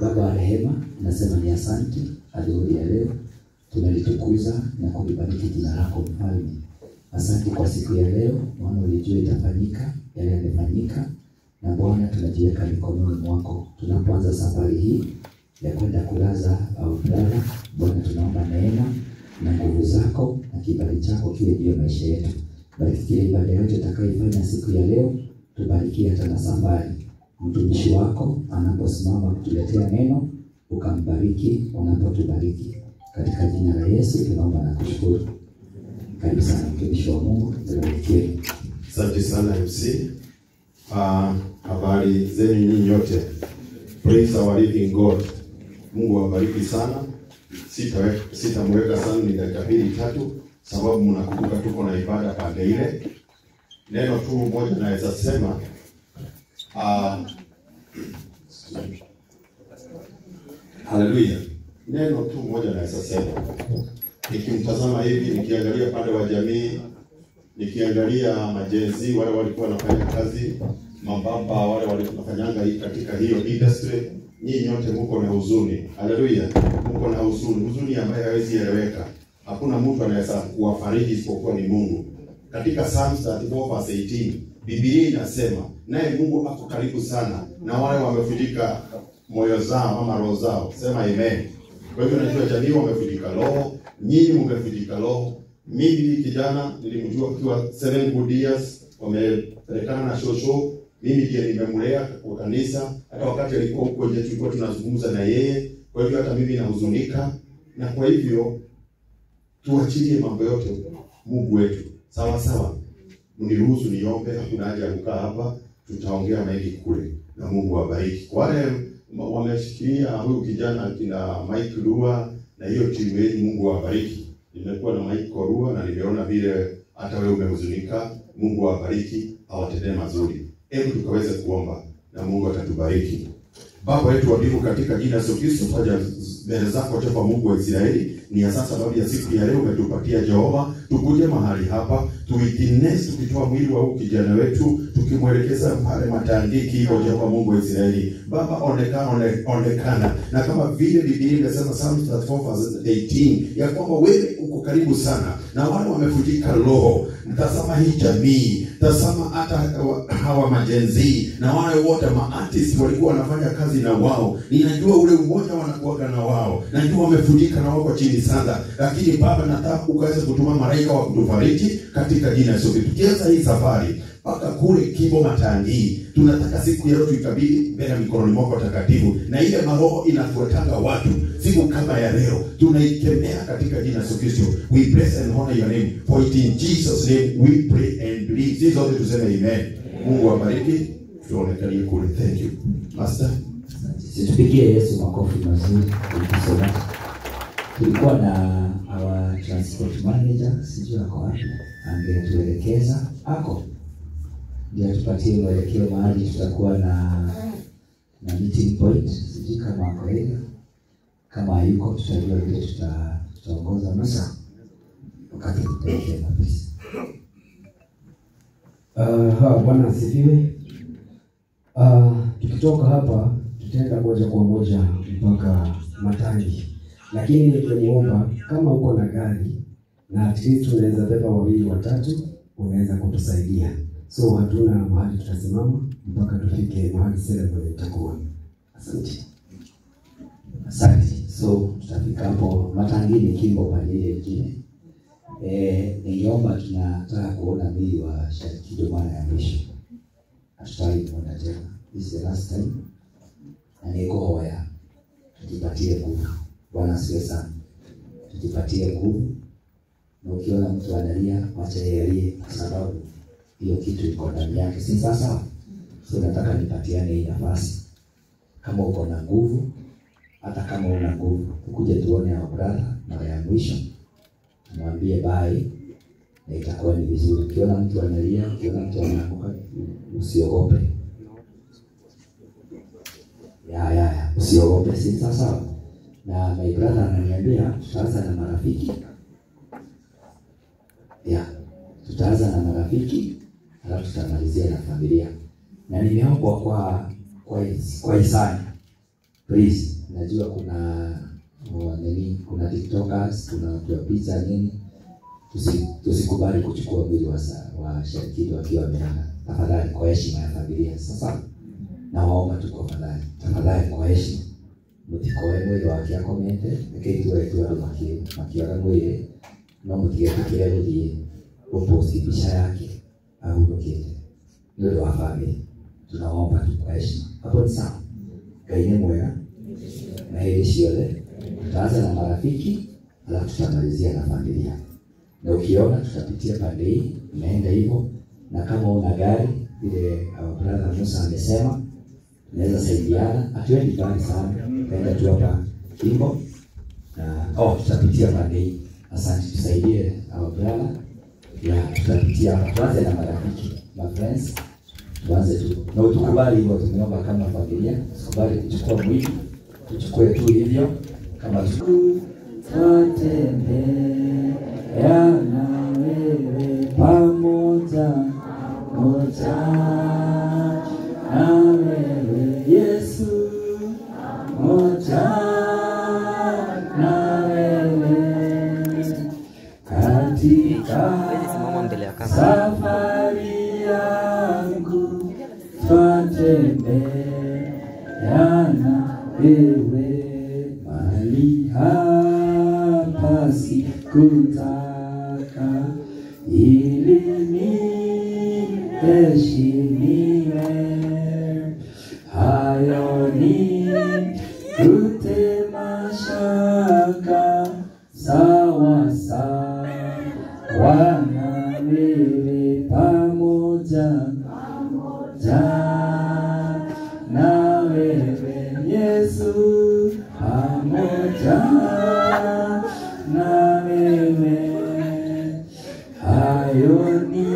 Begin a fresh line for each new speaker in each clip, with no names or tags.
Baba wa rehema, nasema ni asante adhuhuri ya leo. Tunalitukuza na kulibariki jina lako mfalme. Asante kwa siku ya leo, maana ulijua itafanyika, yale yamefanyika. Na Bwana tunajiweka mikononi mwako. Tunapoanza safari hii ya kwenda kulaza au kulala, Bwana tunaomba neema na nguvu zako na kibali chako kiwe juu ya maisha yetu. Bariki kile ibada yote tutakayofanya siku ya leo, tubariki hata na safari. Mtumishi wako anaposimama kutuletea neno, ukambariki unapotubariki. Katika jina la Yesu tunaomba na kushukuru. Karibu sana mtumishi wa Mungu, tubarikiwe.
Asante sana MC. Habari zenu nyinyi nyote. Praise our living God. Mungu awabariki sana. Sitamweka sana ni dakika 2-3 sababu mnakumbuka tuko na ibada pande ile. Neno tu moja naweza sema haleluya. Neno tu moja naweza sema. Nikimtazama hivi, nikiangalia pande wa jamii, nikiangalia majenzi wale walikuwa wanafanya kazi, mababa wale walikuwa wanafanyanga katika hiyo industry, nyinyi nyote mko na huzuni. Haleluya. Mko na huzuni ambayo haiwezi eleweka. Hakuna mtu anaweza kuwafariji isipokuwa ni Mungu. Katika Psalms 34:18 Biblia inasema, naye Mungu ako karibu sana na wale wamefujika moyo zao ama roho zao. Sema amen. Kwa hivyo najua jamii wamefujika roho, nyinyi mmefujika roho. Mimi kijana nilimjua kwa 7 good years, wamepelekana na shosho. Mimi ndiye nimemlea kwa kanisa, hata wakati alikuwa huko nje tulikuwa tunazungumza na yeye. Kwa hivyo hata mimi nahuzunika, na kwa hivyo tuachilie mambo yote Mungu wetu. Sawa sawa. Mniruhusu niombe, hakuna haja ya kukaa hapa, tutaongea mengi kule. Na Mungu awabariki. Wale wameshikilia huyu kijana kina Mike Rua na hiyo timu yetu, Mungu awabariki. Nimekuwa na Mike Rua na nimeona vile hata wewe umehuzunika. Mungu awabariki, awatendee mazuri. Hebu tukaweze kuomba na Mungu atatubariki. Baba yetu wa mbinguni, katika jina la Yesu Kristo, tunaja mbele zako kwa Mungu wa Israeli. Ni sasa sababu ya siku ya leo umetupatia Jehova, tukuje mahali hapa, tuwitness tukitoa mwili wa kijana wetu, tukimwelekeza pale matandiki kwa Jehova Mungu wa Israeli. Baba onekana, na kama vile Biblia inasema Psalms 34:18 ya kwamba wewe uko karibu sana na wale wamefujika roho. Tazama hii jamii, tazama hata hawa majenzi na wale wote maartists walikuwa wanafanya kazi na wao. Ninajua ule umoja wanakuwa na wao, najua wamefujika na wako chini sana, lakini Baba nataka ukaweze kutuma malaika wa kutufariji katika jina la Yesu. Tukianza hii safari mpaka kule Kibo Matangi, tunataka siku ya leo tuikabidhi mbele mikononi mwako takatifu, na ile maroho inafuatanga watu siku kama ya leo tunaikemea katika jina la Yesu Kristo. We bless and honor your name, for it in Jesus name we pray and believe. Sisi wote tuseme amen. Mungu awabariki, tuonekanie kule. Thank you Master.
Situpigie Yesu makofi mazuri. Tulikuwa na our transport manager, sijui ako wapi, angetuelekeza ako ndio tupatie mwelekeo mahali tutakuwa na meeting point. Sijui kama ako hivi, kama hayuko tutajua vile tutaongoza masa wakati tutaelekea kabisa.
Bwana asifiwe. Tukitoka hapa tutaenda moja kwa moja mpaka Matangi. Lakini nikimuomba kama uko na gari na at least unaweza beba 2-3, unaweza kutusaidia. So hatuna mahali tutasimama mpaka tufike mahali ceremony itakuwa. Asante.
Asante. So tutafika hapo Matangi ni Kimbo pale nyingine. Niomba tunataka kuona mwili wa Shalkido mara ya mwisho. Hatutaki kuona tena. This is the last time. Na niko hoya. Tujipatie nguvu. Bwana asifiwe sana. Tujipatie nguvu. Na ukiona mtu analia, acha yeye alie, kwa sababu hiyo kitu iko ndani yake. Si sawa? So nataka nipatiane hii nafasi. Kama uko na nguvu, hata kama una nguvu, ukuje tuone our brother mara ya mwisho, mwambie bye, na itakuwa ni vizuri. Ukiona mtu analia, ukiona mtu anaanguka, usiogope. Usiogope, si sawa. Na my brother ananiambia tutaanza na marafiki. Tutaanza na marafiki, alafu tutamalizia na familia. Na nimeomba kwa hisani. Please, najua kuna TikTokers, kuna watu wa pizza nini. Tusikubali kuchukua mwili wa Shalkido akiwa amelala. Tafadhali kwa heshima ya familia. Sasa na waomba tu kwa tafadhali kwa heshima. Mutikoe mwili wake akomete, nikitu wetu makiona mwili, no mutigetukire guthie uposti picha yake au dokete. Ndio wa familia. Tunaomba tu kwa heshima. Hapo ni sawa. Kaine mwega. Na hili shiole. Tutaanza na marafiki, alafu tutamalizia na familia. Na ukiona tutapitia pande hii, unaenda hivyo, na kama una gari ile our brother Musa amesema, tunaweza saidiana, hatuendi mbali sana, tunaenda tu hapa Kimbo, na tutapitia pande hii. Asante, tusaidie our brother. Tutapitia hapa, tuanze na marafiki, my friends, tuanze tu. Na utukubali hivyo, tumeomba kama familia, tukubali kuchukua mwili, tuchukue tu hivyo, kama na wewe pamoja na wewe Yesu, moja na wewe katika safari yangu, twatembea na wewe mahali hapa sikutaka, ili niheshimiwe. Hayo ni kutema shaka, sawa sawa na wewe pamoja na wewe Yesu, pamoja na wewe. Hayo ni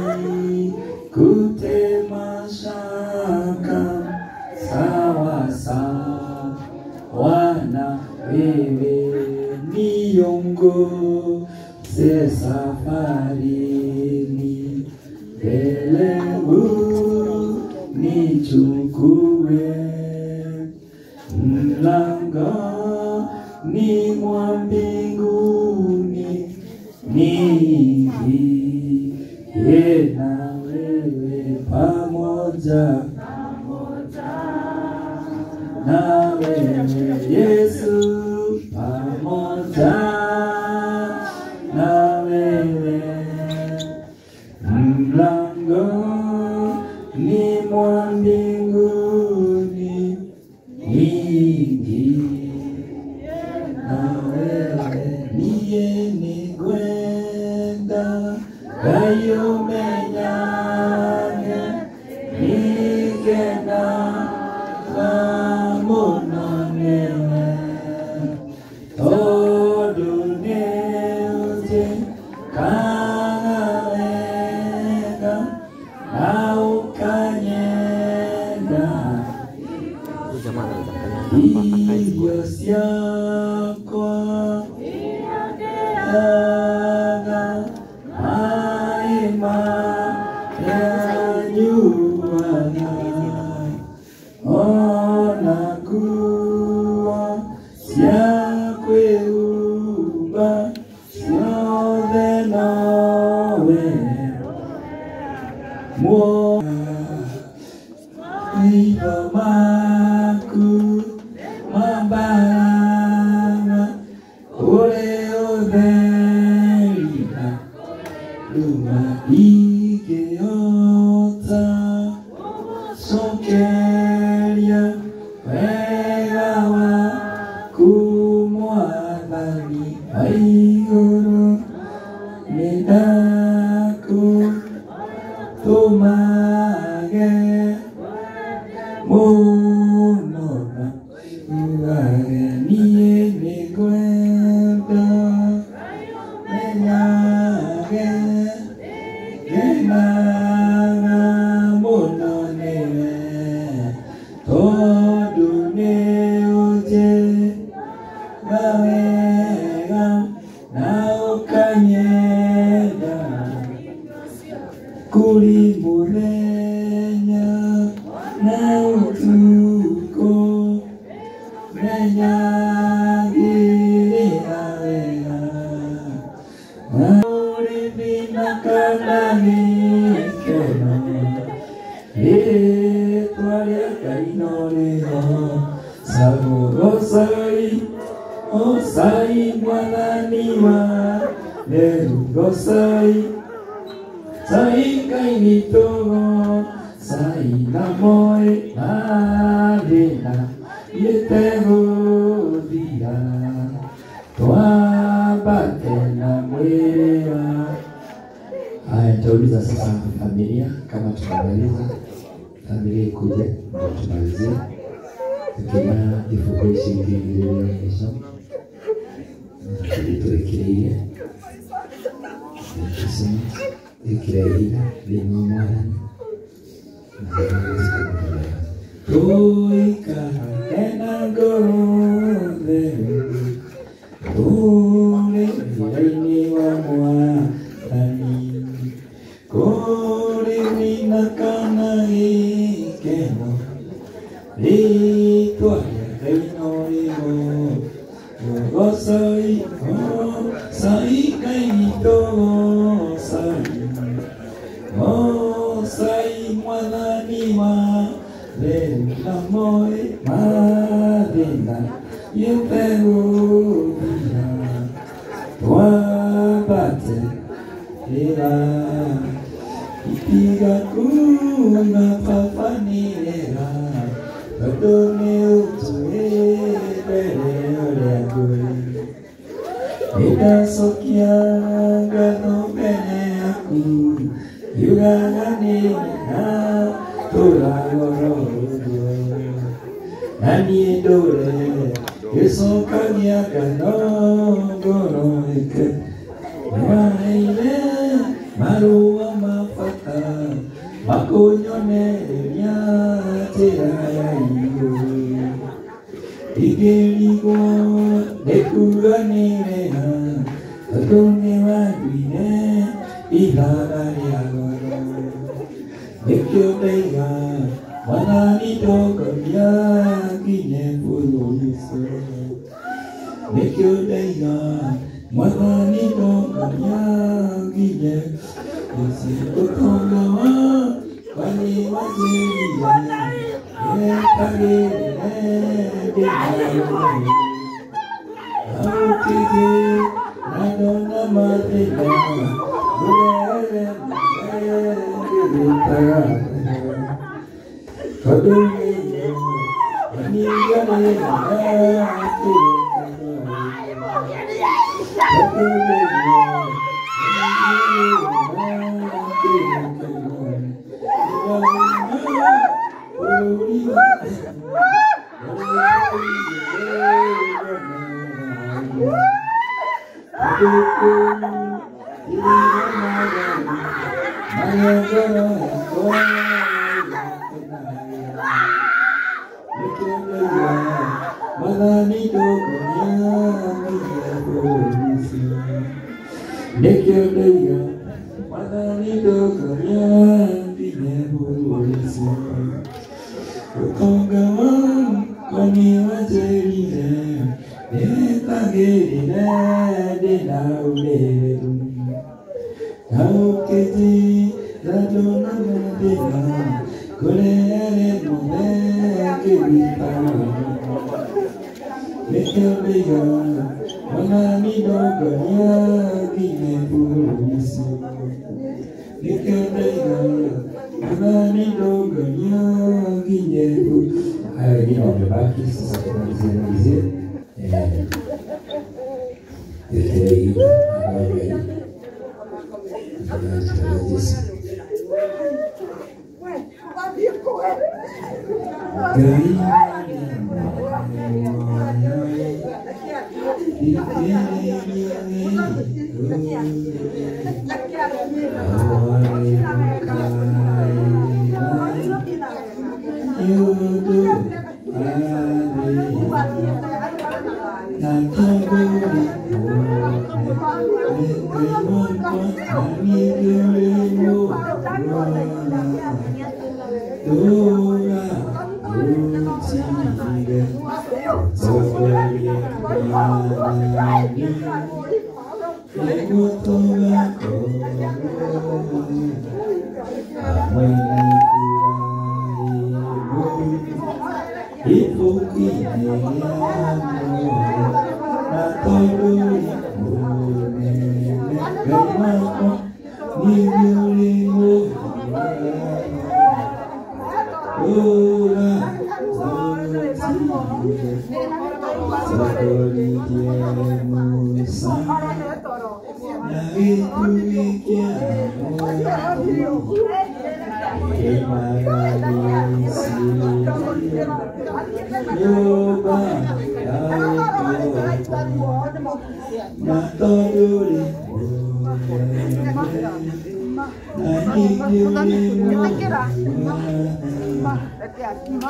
kutema shaka, sawa sawa na wewe. Niongoze safarini, mbele unichukue, mlangoni mwa mbinguni niingie na wewe, pamoja na wewe Yesu, pamoja na wewe, mlangoni mwa mbinguni niingie na wewe. Niye nigwenda kayumenyane, nigena kamononene, oduneuze kagawega na ukanyenda, hivyo siakwa yaga maima ya nyuana, ona kuwa siakwe uba siode nawe mwa iba maku mabana ule odela luma igeota sokeria wegawa kumwadani aiguru medaku tumage munona ugageni Gosai, Osai Mwananiwa, Neru Gosai, Sai Kainitogo, Sai Namoe, Adena, Yetego Dia, Toa Batena Mwira. Haya, nitauliza sasa familia kama tunamaliza. Familia ikuje ndio tumalizie. Tukina ifukuishi kiingilio kesho. Tulikirie. Tuseme ikirehi limomana. Tuika enagore. Ule ilaini wa mwatani. Kore minakana ikeno. Litwa reino imo. Gosai, sai kainito sai. Sai mwanani wa le namoe madena yeteu dia. Wabate ila ipiga kuna papanira. Adone utue bere oleagui. Ida sokia gano bene aku. Yugagani na toragoro. Nani dore yesokanya gano goro eke. Maile marua mafata. Makonyone nyatera iyo. Igeligo nekurane na adone wagine ilagari agoro. Nekyodega manani tokonya kine puluso. Nekyodega manani tokonya kine Sikotongawa Kwani wajiria Yekagire Dinayo Aukiki Nadona mateka Murere Murere Kadumi Anigane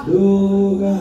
Doga